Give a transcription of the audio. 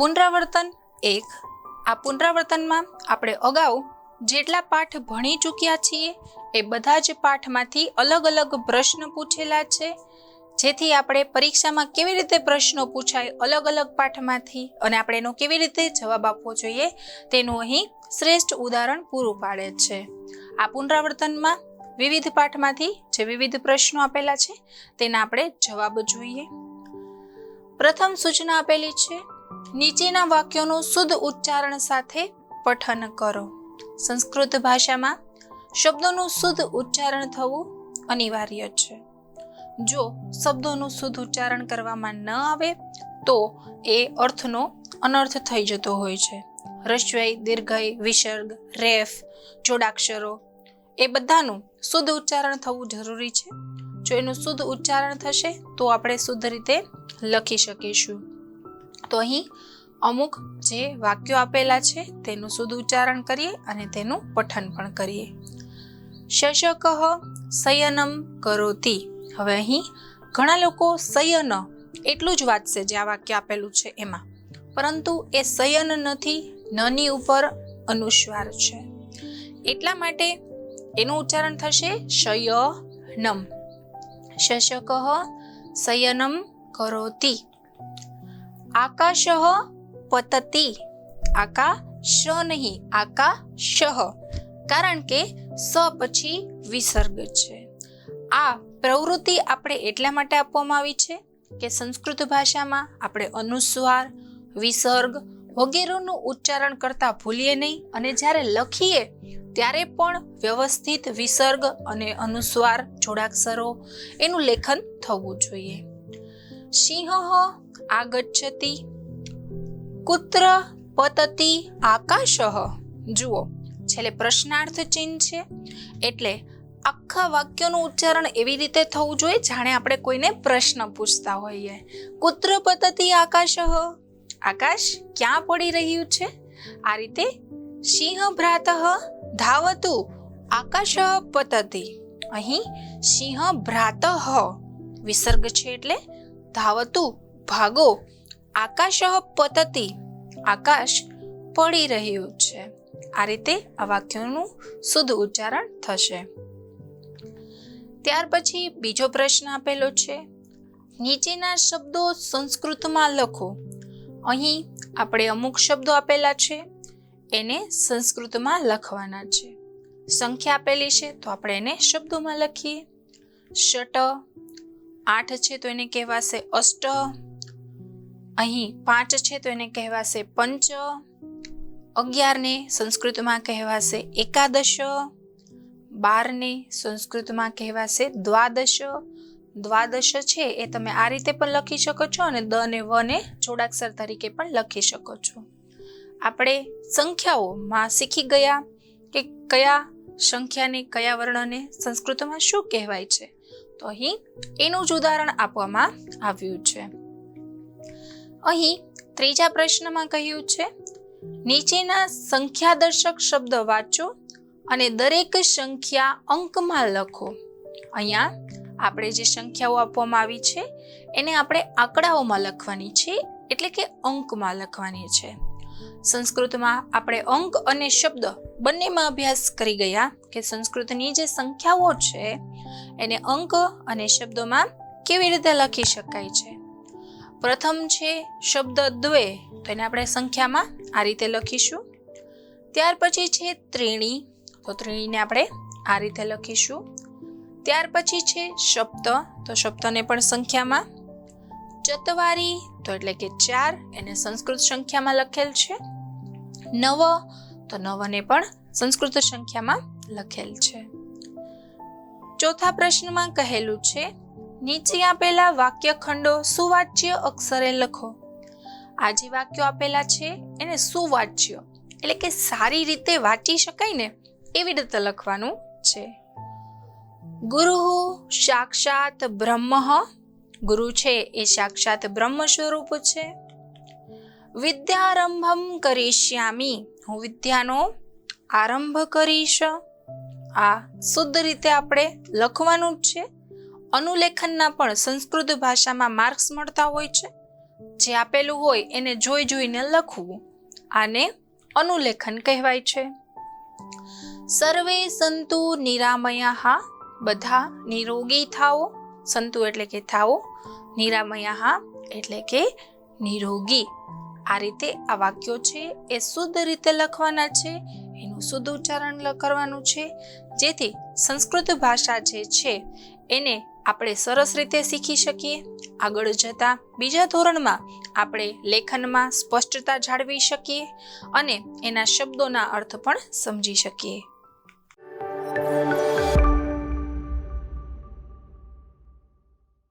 પુનરાવર્તન 1. આ પુનરાવર્તનમાં આપણે અગાઉ જેટલા પાઠ ભણી ચૂક્યા છીએ એ બધા જ પાઠમાંથી અલગ અલગ પ્રશ્ન પૂછેલા છે, જેથી આપણે પરીક્ષામાં કેવી રીતે પ્રશ્નો પૂછાય અલગ અલગ પાઠમાંથી અને આપણે એનો કેવી રીતે જવાબ આપવો જોઈએ તેનું અહીં શ્રેષ્ઠ ઉદાહરણ પૂરું પાડે છે. આ પુનરાવર્તનમાં વિવિધ પાઠમાંથી જે વિવિધ પ્રશ્નો આપેલા છે તેના આપણે જવાબ જોઈએ. પ્રથમ સૂચના આપેલી છે, નીચેના વાક્યોનું શુદ્ધ ઉચ્ચારણ સાથે પઠન કરો. સંસ્કૃત ભાષામાં શબ્દોનું શુદ્ધ ઉચ્ચારણ થવું અનિવાર્ય છે. જો શબ્દોનું શુદ્ધ ઉચ્ચારણ કરવામાં ન આવે તો એ અર્થનો અનર્થ થઈ જતો હોય છે. હ્રસ્વય, દીર્ઘય, વિસર્ગ, રેફ, જોડાક્ષરો એ બધાનું શુદ્ધ ઉચ્ચારણ થવું જરૂરી છે. જો એનું શુદ્ધ ઉચ્ચારણ થશે તો આપણે શુદ્ધ રીતે લખી શકીશું. તો અહીં અમુક જે વાક્યો આપેલા છે તેનું શુદ્ધ ઉચ્ચારણ કરીએ અને તેનું પઠન પણ કરીએ. શશકઃ શયનમ કરોતિ. હવે અહીં ઘણા લોકો શયન એટલું જ વાંચશે જે આ વાક્ય આપેલું છે એમાં, પરંતુ એ શયન નથી, નની ઉપર અનુસ્વાર છે એટલા માટે એનું ઉચ્ચારણ થશે શયનમ. શશકઃ શયનમ કરોતિ. આકાશઃ પતતિ. આકાશ નહીં, આકાશઃ, કારણ કે સ પછી વિસર્ગ છે. આ પ્રવૃત્તિ આપણે એટલા માટે આપવામાં આવી છે કે સંસ્કૃત ભાષામાં આપણે અનુસ્વાર, વિસર્ગ વગેરેનું ઉચ્ચારણ કરતા ભૂલીએ નહીં અને જ્યારે લખીએ ત્યારે પણ વ્યવસ્થિત વિસર્ગ અને અનુસ્વાર, જોડાક્ષરો એનું લેખન થવું જોઈએ. સિંહઃ આગચ્છતિ. કુત્ર પતતિ આકાશઃ. જુઓ, છેલ્લે પ્રશ્નાર્થ ચિહ્ન છે એટલે આખા વાક્યનું ઉચ્ચારણ એવી રીતે થવું જોઈએ જાણે આપણે કોઈને પ્રશ્ન પૂછતા હોઈએ. કુત્ર પતતિ આકાશઃ. આકાશ ક્યાં પડી રહ્યું છે? આ રીતે સિંહ ભ્રાતઃ ધાવતુ આકાશ પતતિ. અહીં સિંહ ભ્રાતઃ વિસર્ગ છે એટલે ધાવતુ ભાગો, આકાશ પતતિ આકાશ પડી રહ્યું છે. આ રીતે આ વાક્યનું શુદ્ધ ઉચ્ચારણ થશે. ત્યાર પછી બીજો પ્રશ્ન આપેલો છે, નીચેના શબ્દો સંસ્કૃતમાં લખો. અહીં આપણે અમુક શબ્દો આપેલા છે એને સંસ્કૃતમાં લખવાના છે. સંખ્યા આપેલી છે તો આપણે એને શબ્દોમાં લખીએ. ષટ, 8 છે તો એને કહેવાશે અષ્ટ. અહીં 5 છે તો એને કહેવાશે પંચ. 11 ને સંસ્કૃતમાં કહેવાશે એકાદશ. 12 ને સંસ્કૃતમાં કહેવાશે દ્વાદશ. દ્વાદશ છે એ તમે આ રીતે પણ લખી શકો છો અને દ ને વ ને જોડાક્ષર તરીકે પણ લખી શકો છો. આપણે સંખ્યાઓમાં શીખી ગયા કે કયા સંખ્યાને કયા વર્ણને સંસ્કૃતમાં શું કહેવાય છે, તો અહીં એનું જ ઉદાહરણ આપવામાં આવ્યું છે. અહીં ત્રીજા પ્રશ્નમાં કહ્યું છે, નીચેના સંખ્યાદર્શક શબ્દ વાંચો અને દરેક સંખ્યા અંકમાં લખો. અહીંયા આપણે જે સંખ્યાઓ આપવામાં આવી છે એને આપણે આંકડાઓમાં લખવાની છે, એટલે કે અંકમાં લખવાની છે. સંસ્કૃતમાં આપણે અંક અને શબ્દ બંનેમાં અભ્યાસ કરી ગયા કે સંસ્કૃતની જે સંખ્યાઓ છે એને અંક અને શબ્દોમાં કેવી રીતે લખી શકાય છે. પ્રથમ છે શબ્દ દ્વે, તો એને આપણે સંખ્યામાં આ રીતે લખીશું. ત્યાર પછી છે ત્રીણી, તો ત્રીણીને આપણે આ રીતે લખીશું. ત્યાર પછી છે સપ્ત, તો સપ્તને પણ સંખ્યામાં. ચત્વારી, તો એટલે કે 4, એને સંસ્કૃત સંખ્યામાં લખેલ છે. નવ, તો નવને પણ સંસ્કૃત સંખ્યામાં લખેલ છે. ચોથા પ્રશ્નમાં કહેલું છે, નીચે આપેલા વાક્યખંડો સુવાચ્ય અક્ષરે લખો. આ જે વાક્યો આપેલા છે એને સુવાચ્ય એટલે કે સારી રીતે વાંચી શકાય ને એવી રીતે લખવાનું છે. ગુરુ સાક્ષાત બ્રહ્મ. ગુરુ છે એ સાક્ષાત બ્રહ્મ સ્વરૂપ છે. વિદ્યારંભમ કરીષ્યામિ. હું વિદ્યાનો આરંભ કરીશ. આ શુદ્ધ રીતે આપણે લખવાનું જ છે. અનુલેખનના પણ સંસ્કૃત ભાષામાં માર્ક્સ મળતા હોય છે. જે આપેલું હોય એને જોઈ જોઈને લખવું. આને અનુલેખન કહેવાય છે. સર્વે સંતુ નિરામયા, બધા નિરોગી થાઓ. સંતુ એટલે કે થાઓ, નિરામયા એટલે કે નિરોગી. આ રીતે આ વાક્યો છે એ શુદ્ધ રીતે લખવાના છે, એનું શુદ્ધ ઉચ્ચારણ કરવાનું છે, જેથી સંસ્કૃત ભાષા જે છે એને આપણે સરસ રીતે શીખી શકીએ. આગળ જતા બીજા ધોરણમાં આપણે લેખનમાં સ્પષ્ટતા જાળવી શકીએ અને એના શબ્દોના અર્થ પણ સમજી શકીએ.